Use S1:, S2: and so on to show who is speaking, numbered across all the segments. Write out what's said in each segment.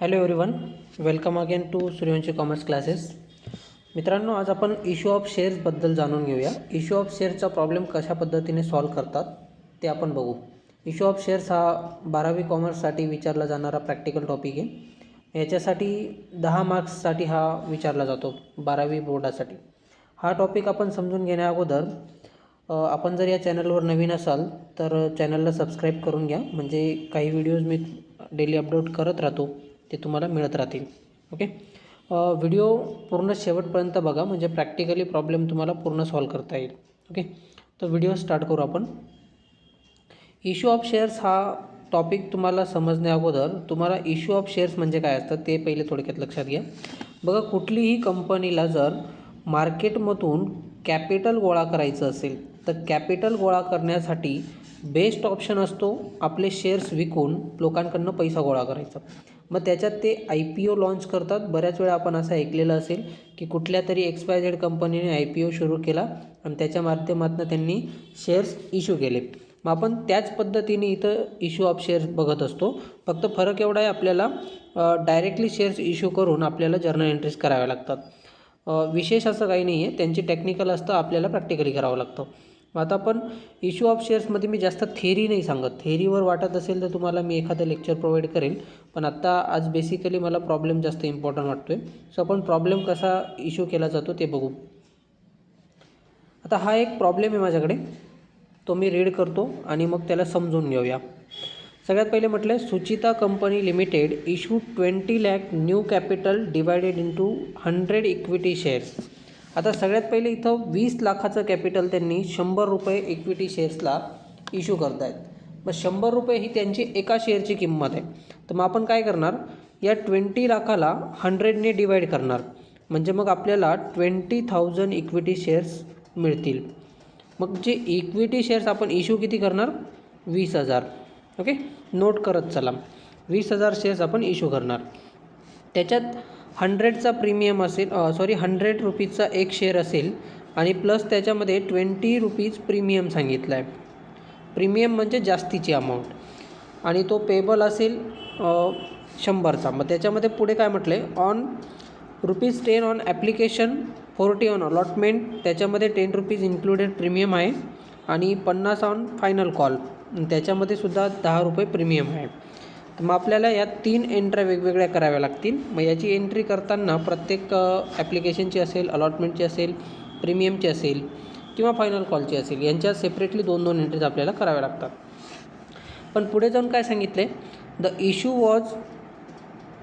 S1: Hello everyone, welcome again to Suryavanshi commerce classes. मित्रांनो, आज आपण इश्यू ऑफ शेअर्सबद्दल जाणून घेऊया. इश्यू ऑफ शेअर्सचा प्रॉब्लेम कशा पद्धतीने सॉल्व्ह करतात ते आपण बघू. इश्यू ऑफ शेअर्स हा 12वी कॉमर्ससाठी विचारला जाणारा प्रॅक्टिकल टॉपिक आहे. याच्यासाठी 10 मार्क्ससाठी हा विचारला जातो 12वी बोर्डासाठी. हा टॉपिक आपण समजून घेण्या अगोदर आपण जर या चॅनलवर नवीन असाल तर चॅनलला सबस्क्राईब करून घ्या, म्हणजे काही व्हिडिओज मी डेली अपलोड करत राहतो ते तुम्हाला मिळत राहतील. ओके, व्हिडिओ पूर्ण शेवटपर्यंत बघा, म्हणजे प्रॅक्टिकली प्रॉब्लेम तुम्हाला पूर्ण सॉल्व्ह करता येईल. ओके, तर व्हिडिओ स्टार्ट करू आपण. इश्यू ऑफ शेअर्स हा टॉपिक तुम्हाला समजण्या अगोदर तुम्हाला इश्यू ऑफ शेअर्स म्हणजे काय असतं ते पहिले थोडक्यात लक्षात घ्या. बघा, कुठलीही कंपनीला जर मार्केटमधून कॅपिटल गोळा करायचं असेल तर कॅपिटल गोळा करण्यासाठी बेस्ट ऑप्शन असतो आपले शेअर्स विकून लोकांकडनं पैसा गोळा करायचा. मग त्याच्यात ते IPO लॉन्च करतात. बऱ्याच वेळा आपण असं ऐकलेलं असेल की कुठल्या तरी XYZ कंपनीने IPO सुरू केला आणि त्याच्या माध्यमातून त्यांनी शेअर्स इश्यू केले. मग आपण त्याच पद्धतीने इथं इश्यू ऑफ शेअर्स बघत असतो. फक्त फरक एवढा आहे, आपल्याला डायरेक्टली शेअर्स इश्यू करून आपल्याला जर्नल एंट्रीज कराव्या लागतात. विशेष असं काही नाही आहे, त्यांची टेक्निकल असतं, आपल्याला प्रॅक्टिकली करावं लागतं. मग आता आपण इश्यू ऑफ शेअर्समध्ये मी जास्त थेरी नाही सांगत. थेरीवर वाटत असेल तर तुम्हाला मी एखादं लेक्चर प्रोव्हाइड करेल, पण आज बेसिकली मला प्रॉब्लेम जास्त इम्पॉर्टंट वाटतो आहे. सो आपण प्रॉब्लेम कसा इश्यू केला जातो ते बघू. आता हा एक प्रॉब्लेम आहे माझ्याकडे, तो मी रीड करतो आणि मग त्याला समजून घेऊया. सगळ्यात पहिले म्हटलं, Suchita company limited issue 20 lakh new capital divided into 100 equity shares. आता सगळ्यात पहिले इथं 20 लाखाचं कॅपिटल त्यांनी 100 रुपये इक्विटी शेअर्सला इश्यू करतायत. मग 100 रुपये ही त्यांची एका शेअरची किंमत आहे. तर मग आपण काय करणार, या 20 लाखाला 100ने डिवाईड करणार, म्हणजे मग आपल्याला 20,000 इक्विटी शेअर्स मिळतील. मग जे इक्विटी शेअर्स आपण इश्यू किती करणार, 20,000. ओके, नोट करत चला, 20,000 शेअर्स आपण इश्यू करणार. त्याच्यात 100चा प्रीमियम असेल, 100 रुपीजचा एक शेअर असेल आणि प्लस त्याच्यामध्ये 20 रुपीज प्रीमियम सांगितलं आहे. प्रीमियम म्हणजे जास्तीची अमाऊंट, आणि तो पेबल असेल 100चा. मग त्याच्यामध्ये पुढे काय म्हटलं आहे, on ₹10 on application, 40 on allotment, त्याच्यामध्ये 10 रुपीज इन्क्लुडेड प्रीमियम आहे, आणि 50 ऑन फायनल कॉल, त्याच्यामध्ये सुद्धा 10 रुपये प्रीमियम आहे. तर मग आपल्याला या 3 एंट्र्या वेगवेगळ्या कराव्या लागतील. मग याची एंट्री करताना प्रत्येक ॲप्लिकेशनची असेल, अलॉटमेंटची असेल, प्रीमियमची असेल किंवा फायनल कॉलची असेल, यांच्या सेपरेटली 2-2 एंट्रीज आपल्याला कराव्या लागतात. पण पुढे जाऊन काय सांगितलं आहे, the issue was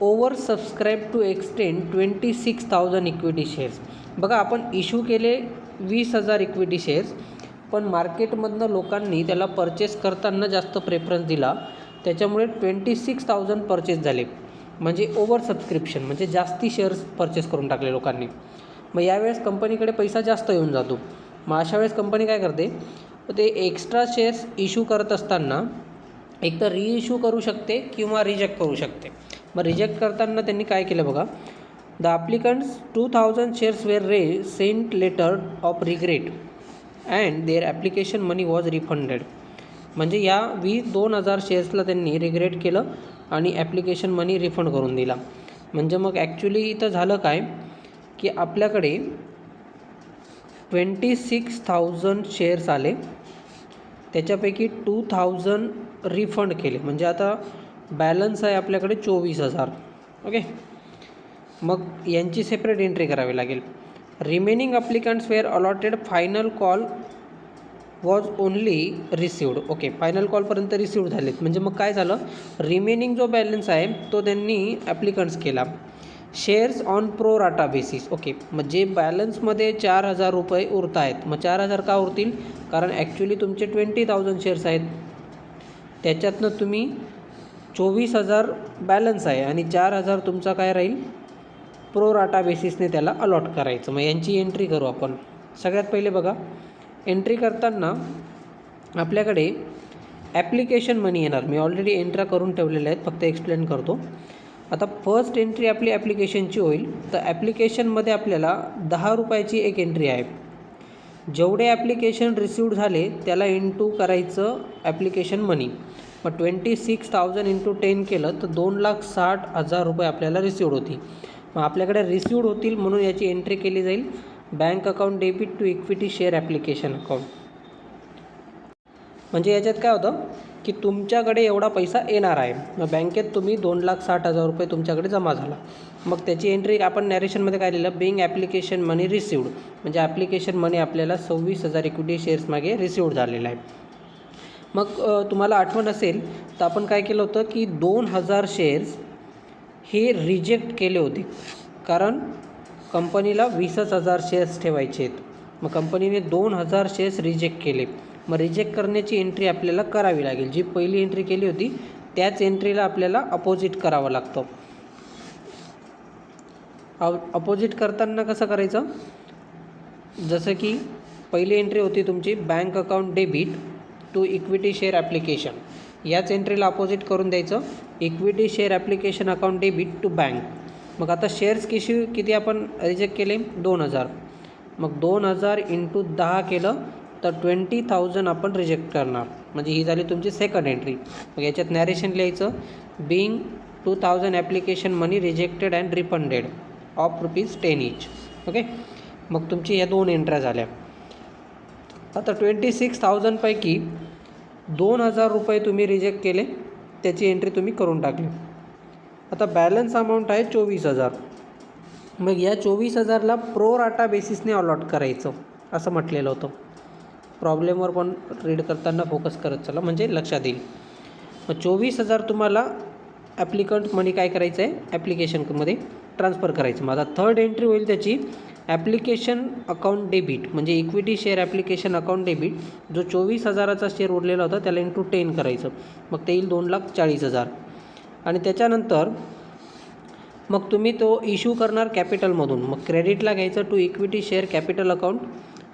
S1: oversubscribe to extend 26,000 equity shares. बघा, आपण इश्यू केले 20,000 इक्विटी शेअर्स, पण मार्केटमधनं लोकांनी त्याला परचेस करताना जास्त प्रेफरन्स दिला, त्याच्यामुळे 26,000 परचेस झाले. म्हणजे ओव्हर सबस्क्रिप्शन, म्हणजे जास्ती शेअर्स परचेस करून टाकले लोकांनी. मग यावेळेस कंपनीकडे पैसा जास्त येऊन जातो. मग अशा वेळेस कंपनी काय करते, ते एक्स्ट्रा शेअर्स इश्यू करत असताना एक तर रिइश्यू करू शकते किंवा रिजेक्ट करू शकते. मग रिजेक्ट करताना त्यांनी काय केलं बघा, the applicants 2,000 shares were sent letter of regret and their application money was refunded. म्हणजे या 2,000 शेअर्सला त्यांनी रिग्रेट केलं आणि ॲप्लिकेशन मनी रिफंड करून दिला. म्हणजे मग ॲक्च्युली इथं झालं काय की आपल्याकडे 26,000 शेअर्स आले, त्याच्यापैकी 2,000 रिफंड केले, म्हणजे आता बॅलन्स आहे आपल्याकडे 24,000. ओके, मग यांची सेपरेट एंट्री करावी लागेल. Remaining applicants were allotted final call was only received. Okay, final कॉलपर्यंत रिसिवड झालेत. म्हणजे मग काय झालं, रिमेनिंग जो बॅलन्स आहे तो त्यांनी ॲप्लिकंट्स केला shares on pro rata basis. Okay, मग जे बॅलन्समध्ये 4,000 रुपये उरत आहेत, मग 4,000 का उरतील, कारण ॲक्च्युली तुमचे 20,000 शेअर्स आहेत, त्याच्यातनं तुम्ही 24,000 बॅलन्स आहे आणि 4,000 तुमचा काय राहील, प्रो राटा बेसिसने त्याला अलॉट करायचं. मग यांची एंट्री करू आपण. सगळ्यात पहिले बघा, एंट्री करताना आपल्याकडे ॲप्लिकेशन मनी येणार. मी ऑलरेडी एंट्रा करून ठेवलेल्या आहेत, फक्त एक्सप्लेन करतो. आता फर्स्ट एंट्री आपली ॲप्लिकेशनची होईल. तर ॲप्लिकेशनमध्ये आपल्याला 10 रुपयाची एक एंट्री आहे. जेवढे ॲप्लिकेशन रिसिवड झाले त्याला इंटू करायचं ॲप्लिकेशन मनी. मग 26,000 इंटू 10 केलं तर 2,60,000 रुपये आपल्याला रिसिव्ड होती. मग आपल्याकडे रिसिव्ड होतील म्हणून याची एंट्री केली जाईल bank account debit to equity share application account. म्हणजे याच्यात काय होतं की तुमच्याकडे एवढा पैसा येणार आहे. मग बँकेत तुम्ही 2,60,000 रुपये तुमच्याकडे जमा झाला. मग त्याची एंट्री आपण नॅरेशनमध्ये काय लिहिलं, बिंग ॲप्लिकेशन मनी रिसिव्ड, म्हणजे ॲप्लिकेशन मनी आपल्याला 26,000 इक्विटी शेअर्स मागे रिसिव्ड झालेला आहे. मग तुम्हाला आठवण असेल तर आपण काय केलं होतं की 2,000 शेअर्स हे रिजेक्ट केले होते, कारण कंपनीला 20,000 शेअर्स ठेवायचे आहेत. मग कंपनीने 2,000 शेअर्स रिजेक्ट केले. मग रिजेक्ट करण्याची एंट्री आपल्याला करावी लागेल. जी पहिली एंट्री केली होती त्याच एंट्रीला आपल्याला अपोजिट करावं लागतं. अपोजिट करताना कसं करायचं, जसं की पहिली एंट्री होती तुमची bank account debit to equity share application, याच एंट्रीला अपोजिट करून द्यायचं equity share application account debit to bank. मग आता शेअर्स किती आपण रिजेक्ट केले, 2,000. मग 2,000 इंटू 10 केलं तर 20,000 आपण रिजेक्ट करणार, म्हणजे ही झाली तुमची सेकंड एंट्री. मग याच्यात नॅरेशन लिहायचं, being 2,000 application money rejected and refunded of ₹10 each. Okay. मग तुमची ह्या 2 एंट्र्या झाल्या. आता 26,000 पैकी 2,000 रुपये तुम्ही रिजेक्ट केले, त्याची एंट्री तुम्ही करून टाकली. आता बॅलन्स अमाऊंट आहे 24,000. मग या 24,000ला प्रो राटा बेसिसने अलॉट करायचं असं म्हटलेलं होतं. प्रॉब्लेमवर पण रीड करताना फोकस करत चला, म्हणजे लक्षात येईल. मग 24,000 तुम्हाला ॲप्लिकंट मनी काय करायचं आहे, ॲप्लिकेशनमध्ये ट्रान्सफर करायचं. मग आता थर्ड एंट्री होईल त्याची ॲप्लिकेशन अकाउंट डेबिट, म्हणजे equity share application account debit. जो 24,000चा शेअर उरलेला होता त्याला इंटू 10 करायचं, मग ते येईल 2,40,000. आणि त्याच्यानंतर मग तुम्ही तो इश्यू करणार कॅपिटलमधून. मग क्रेडिटला घ्यायचं to equity share capital account.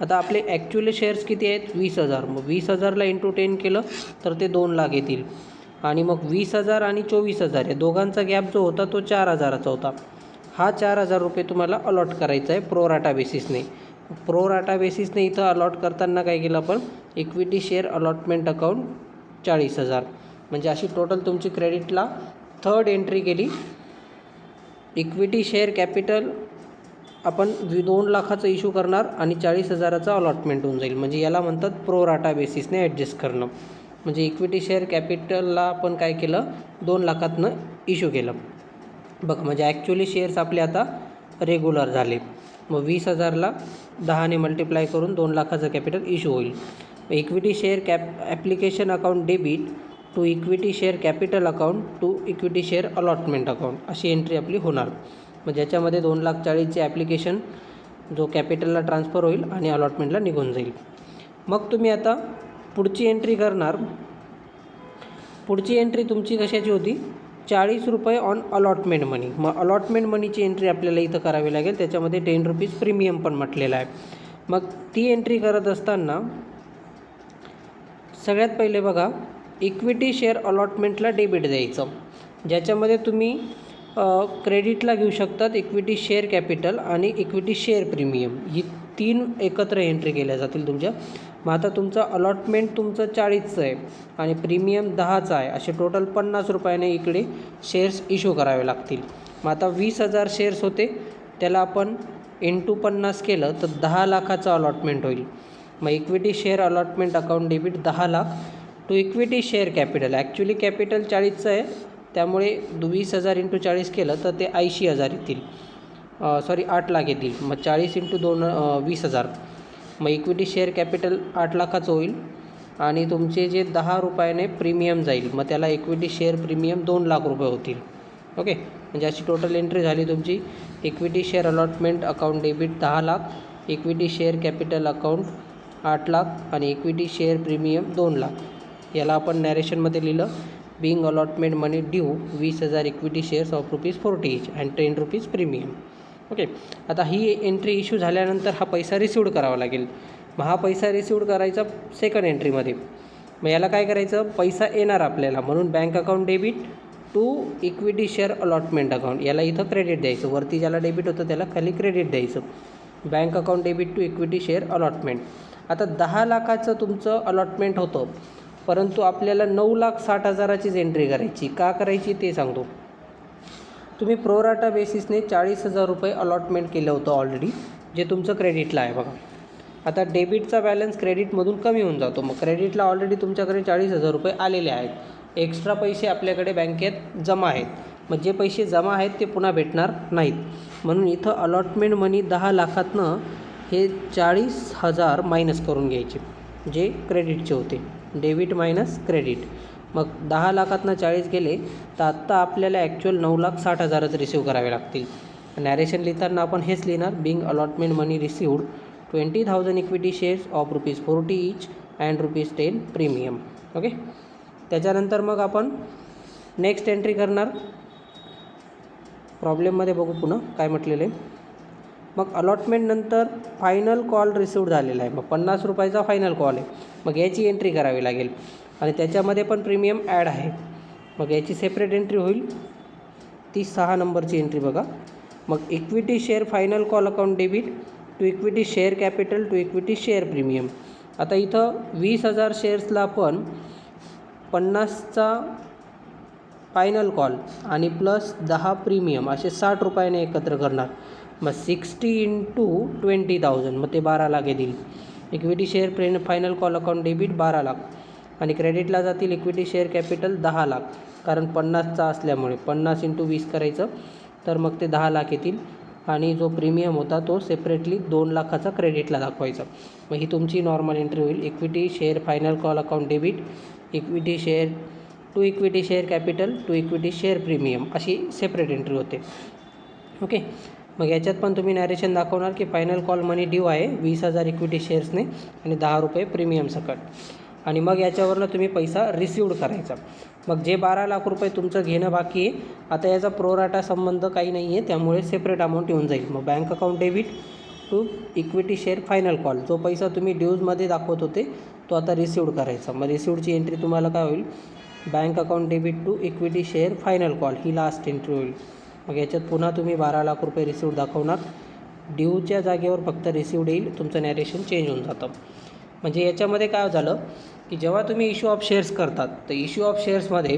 S1: आता आपले ॲक्च्युअली शेअर्स किती आहेत, 20,000. मग 20,000ला इंटू 10 केलं तर ते 2,00,000 येतील. आणि मग 20,000 आणि 24,000 या दोघांचा गॅप जो होता तो 4,000चा होता. हा 4,000 रुपये तुम्हाला अलॉट करायचा आहे प्रो राटा बेसिसने. प्रो राटा बेसिसने इथं अलॉट करताना काय केलं आपण, इक्विटी शेअर अलॉटमेंट अकाउंट 40,000. म्हणजे अशी टोटल तुमची क्रेडिटला थर्ड एंट्री केली. इक्विटी शेअर कॅपिटल आपण 2,00,000चं इश्यू करणार आणि 40,000चा अलॉटमेंट होऊन जाईल. म्हणजे याला म्हणतात प्रो राटा बेसिसने ॲडजस्ट करणं. म्हणजे इक्विटी शेअर कॅपिटलला आपण काय केलं, 2,00,000तनं इश्यू केलं. बघा, म्हणजे ॲक्च्युअली शेअर्स आपले आता रेग्युलर झाले. मग 20,000ला 10ने मल्टिप्लाय करून 2,00,000चं कॅपिटल इश्यू होईल. Equity share application account debit to equity share capital account to equity share allotment account अशी एंट्री आपली होणार. मग ज्याच्यामध्ये 2,40,000चे ॲप्लिकेशन जो कॅपिटलला ट्रान्सफर होईल आणि अलॉटमेंटला निघून जाईल. मग तुम्ही आता पुढची एंट्री करणार. पुढची एंट्री तुमची कशाची होती, 40 रुपये ऑन अलॉटमेंट मनी. मग अलॉटमेंट मनीची एंट्री आपल्याला इथं करावी लागेल. त्याच्यामध्ये ₹10 प्रीमियम पण म्हटलेलं आहे. मग ती एंट्री करत असताना सगळ्यात पहिले बघा, इक्विटी शेअर अलॉटमेंटला डेबिट द्यायचं, ज्याच्यामध्ये तुम्ही क्रेडिटला घेऊ शकतात इक्विटी शेअर कॅपिटल आणि इक्विटी शेअर प्रीमियम, ही 3 एकत्र एंट्री केल्या जातील तुमच्या. मग आता तुमचं अलॉटमेंट तुमचं 40चं आहे आणि प्रीमियम 10चा आहे, असे टोटल 50 रुपयाने इकडे शेअर्स इश्यू करावे लागतील. मग आता 20,000 शेअर्स होते, त्याला आपण इंटू 50 केलं तर 10,00,000चं अलॉटमेंट होईल. मग equity share allotment account debit 10,00,000 to equity share capital. Actually capital 40चं आहे, त्यामुळे 20,000 इंटू 40 केलं तर ते 80,000 येतील. 8,00,000 येतील. मग 40 इंटू 20,000, मग इक्विटी शेअर कॅपिटल 8,00,000चं होईल आणि तुमचे जे 10 रुपयाने प्रीमियम जाईल, मग त्याला इक्विटी शेअर प्रीमियम 2,00,000 रुपये होतील. ओके. म्हणजे अशी टोटल एंट्री झाली तुमची. Equity share allotment account debit 10,00,000, equity share capital account 8,00,000 आणि इक्विटी शेअर प्रीमियम 2,00,000. याला आपण नॅरेशनमध्ये लिहिलं, being allotment money due 20,000 equity shares of ₹40 each and ₹10 premium. Okay. आता ही एंट्री इश्यू झाल्यानंतर हा पैसा रिसिव्ड करावा लागेल. मग हा पैसा रिसिव्ड करायचा सेकंड एंट्रीमध्ये. मग याला काय करायचं, पैसा येणार आपल्याला, म्हणून bank account debit to equity share allotment account, याला इथं क्रेडिट द्यायचं. वरती ज्याला डेबिट होतं त्याला खाली क्रेडिट द्यायचं. Bank account debit to equity share allotment. आता 10,00,000चं तुमचं अलॉटमेंट होतं, परंतु आपल्याला 9,60,000चीच एंट्री करायची. का करायची ते सांगतो. तुम्ही प्रोराटा बेसिसने 40,000 रुपये अलॉटमेंट केलं होतं ऑलरेडी, जे तुमचं क्रेडिटला आहे बघा. आता डेबिटचा बॅलन्स क्रेडिटमधून कमी होऊन जातो. मग क्रेडिटला ऑलरेडी तुमच्याकडे 40,000 रुपये आलेले आहेत. एक्स्ट्रा पैसे आपल्याकडे बँकेत जमा आहेत. मग जे पैसे जमा आहेत ते पुन्हा भेटणार नाहीत. म्हणून इथं अलॉटमेंट मनी 10 लाखातनं हे 40,000 मायनस करून घ्यायचे, जे क्रेडिटचे होते. Debit minus credit. मग 10 लाखातनं 40 गेले तर आत्ता आपल्याला ॲक्च्युअल 9,60,000च रिसीव्ह करावे लागतील. नॅरेशन लिहिताना आपण हेच लिहिणार, being allotment money received 20,000 equity shares of ₹40 each and ₹10 premium. Okay. त्याच्यानंतर मग आपण नेक्स्ट एंट्री करणार. प्रॉब्लेममध्ये बघू पुन्हा काय म्हटलेलं आहे. मग अलॉटमेंटनंतर फायनल कॉल रिसीव्ड झालेला आहे. मग ₹50चा फायनल कॉल आहे. मग याची एंट्री करावी लागेल आणि त्याच्यामध्ये पण प्रीमियम ॲड आहे. मग याची सेपरेट एंट्री होईल. ती 6 नंबरची एंट्री बघा. मग equity share final call account debit to equity share capital to equity share premium. आता इथं 20,000 शेअर्सला आपण 50चा फायनल कॉल आणि प्लस 10 प्रीमियम असे 60 रुपयाने एकत्र करणार. मग 60 × 20,000 मग ते 12 लाख येतील. Equity share final call account debit 12 lakh आणि क्रेडिटला जातील इक्विटी शेअर कॅपिटल 10 लाख, कारण 50चा असल्यामुळे 50 × 20 करायचं तर मग ते 10 लाख येतील. आणि जो प्रीमियम होता तो सेपरेटली 2 लाखाचा क्रेडिटला दाखवायचा. मग ही तुमची नॉर्मल एंट्री होईल. Equity share final call account debit equity share to equity share capital to equity share premium अशी सेपरेट एंट्री होते. ओके. मग याच्यात पण तुम्ही नॅरेशन दाखवणार की फायनल कॉल मनी ड्यू आहे 20,000 इक्विटी शेअर्सने आणि 10 रुपये प्रीमियम सकट. आणि मग याच्यावरनं तुम्ही पैसा रिसिव्ड करायचा. मग जे 12 लाख रुपये तुमचं घेणं बाकी आहे, आता याचा प्रोराटा संबंध काही नाही आहे, त्यामुळे सेपरेट अमाऊंट येऊन जाईल. मग bank account debit to equity share final call, जो पैसा तुम्ही ड्यूजमध्ये दाखवत होते तो आता रिसिव्ड करायचा. मग रिसिव्डची एंट्री तुम्हाला काय होईल, bank account debit to equity share final call ही लास्ट एंट्री होईल. मग याच्यात पुन्हा तुम्ही 12 लाख रुपये रिसिव्ड दाखवणार. ड्यूच्या जागेवर फक्त रिसिव्ड येईल. तुमचं नॅरेशन चेंज होऊन जातं. म्हणजे याच्यामध्ये काय झालं की जेव्हा तुम्ही इश्यू ऑफ शेअर्स करतात तर इश्यू ऑफ शेअर्समध्ये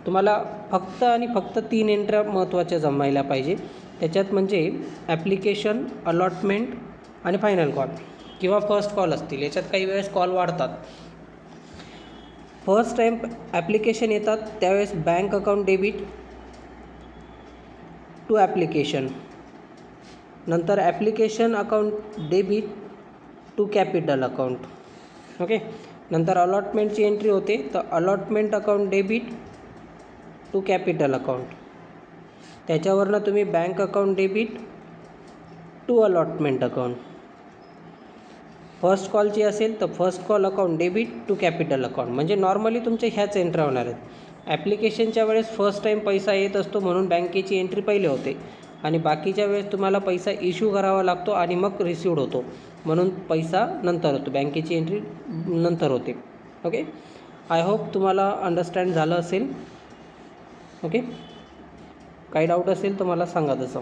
S1: तुम्हाला फक्त आणि फक्त 3 एंट्र्या महत्त्वाच्या जमायला पाहिजे. त्याच्यात म्हणजे ॲप्लिकेशन, अलॉटमेंट आणि फायनल कॉल किंवा फर्स्ट कॉल असतील. याच्यात काही वेळेस कॉल वाढतात. फर्स्ट टाईम ॲप्लिकेशन येतात त्यावेळेस bank account debit to application, नंतर application account debit to capital account. Okay. नंतर अलॉटमेंटची एंट्री होते तर allotment account debit to capital account. त्याच्यावरनं तुम्ही bank account debit to allotment account. First कॉलची असेल तर first call account debit to capital account. म्हणजे नॉर्मली तुमच्या ह्याच एंट्री होणार आहेत. ॲप्लिकेशनच्या वेळेस फर्स्ट टाईम पैसा येत असतो म्हणून बँकेची एंट्री पहिले होते आणि बाकीच्या वेळेस तुम्हाला पैसा इश्यू करावा लागतो आणि मग रिसिव्ड होतो म्हणून पैसा नंतर होतो. बँकेची एंट्री नंतर होते. ओके. आय होप तुम्हाला अंडरस्टँड झालं असेल. ओके. काही डाऊट असेल तर मला सांगा तसं.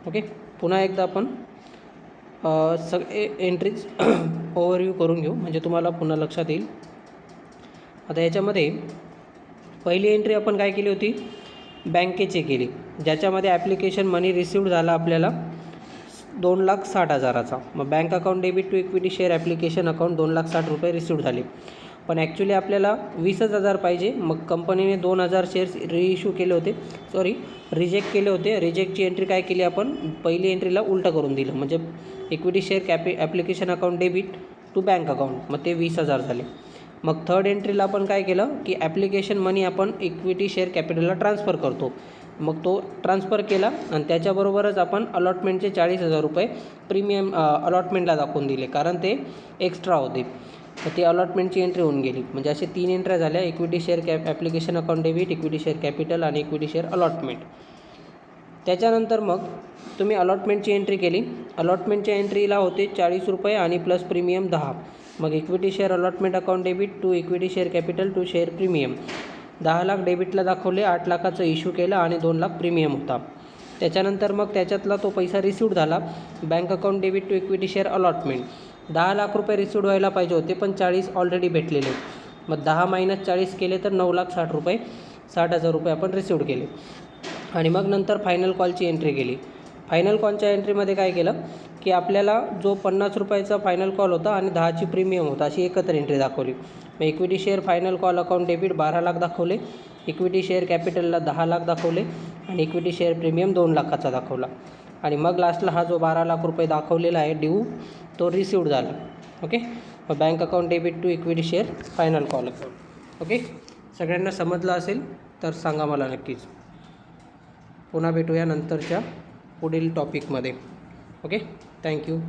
S1: ओके. पुन्हा एकदा आपण सगळे एंट्रीज ओव्हरव्ह्यू करून घेऊ म्हणजे तुम्हाला पुन्हा लक्षात येईल. आता याच्यामध्ये पहिली एंट्री आपण काय केली होती, बँकेची केली, ज्याच्यामध्ये ॲप्लिकेशन मनी रिसिव्ड झाला आपल्याला 2,60,000चा. मग bank account debit to equity share application account 2,60,000 रुपये रिसिव्ड झाले. पण ॲक्च्युली आपल्याला 20,000 पाहिजे. मग कंपनीने 2,000 शेअर्स रिइश्यू केले होते, रिजेक्ट केले होते. रिजेक्टची एंट्री काय केली आपण, पहिली एंट्रीला उलटं करून दिलं म्हणजे equity share application account debit to bank account, मग ते 20,000 झाले. मग थर्ड एंट्रीला आपण काय केलं की ॲप्लिकेशन मनी आपण इक्विटी शेअर कॅपिटलला ट्रान्सफर करतो. मग तो ट्रान्सफर केला आणि त्याच्याबरोबरच आपण अलॉटमेंटचे 40,000 रुपये प्रीमियम अलॉटमेंटला दाखवून दिले कारण ते एक्स्ट्रा होते. तर ती अलॉटमेंटची एंट्री होऊन गेली. म्हणजे असे 3 एंट्र्या झाल्या, equity share application account debit, equity share capital आणि इक्विटी शेअर अलॉटमेंट. त्याच्यानंतर मग तुम्ही अलॉटमेंटची एंट्री केली. अलॉटमेंटच्या एंट्रीला होते 40 रुपये आणि प्लस प्रीमियम 10. मग equity share allotment account debit to equity share capital to share premium 10 lakh डेबिटला दाखवले, 8 लाखाचं इश्यू केलं आणि 2 लाख प्रीमियम होता. त्याच्यानंतर मग त्याच्यातला तो पैसा रिसिव्ड झाला bank account debit to equity share allotment. 10 lakh रुपये रिसिव्ड व्हायला पाहिजे होते, पण 40 ऑलरेडी भेटलेले. मग 10 - 40 केले तर 9,60,000 रुपये, 60,000 रुपये आपण रिसिव्ड केले. आणि मग नंतर फायनल कॉलची एंट्री केली. फायनल कॉलच्या एंट्रीमध्ये काय केलं की आपल्याला जो 50 रुपयाचा फायनल कॉल होता आणि 10ची प्रीमियम होता, अशी एकत्र एंट्री दाखवली. मग equity share final call account debit 12 lakh दाखवले, इक्विटी शेअर कॅपिटलला 10 लाख दाखवले आणि इक्विटी शेअर प्रीमियम 2 लाखाचा दाखवला. आणि मग लास्टला हा जो 12 लाख रुपये दाखवलेला आहे ड्यू, तो रिसिव्ड झाला. ओके. मग bank account debit to equity share final call account. Okay. सगळ्यांना समजलं असेल तर सांगा मला नक्कीच. पुन्हा भेटूया नंतरच्या पुढील टॉपिकमध्ये. ओके. थँक्यू.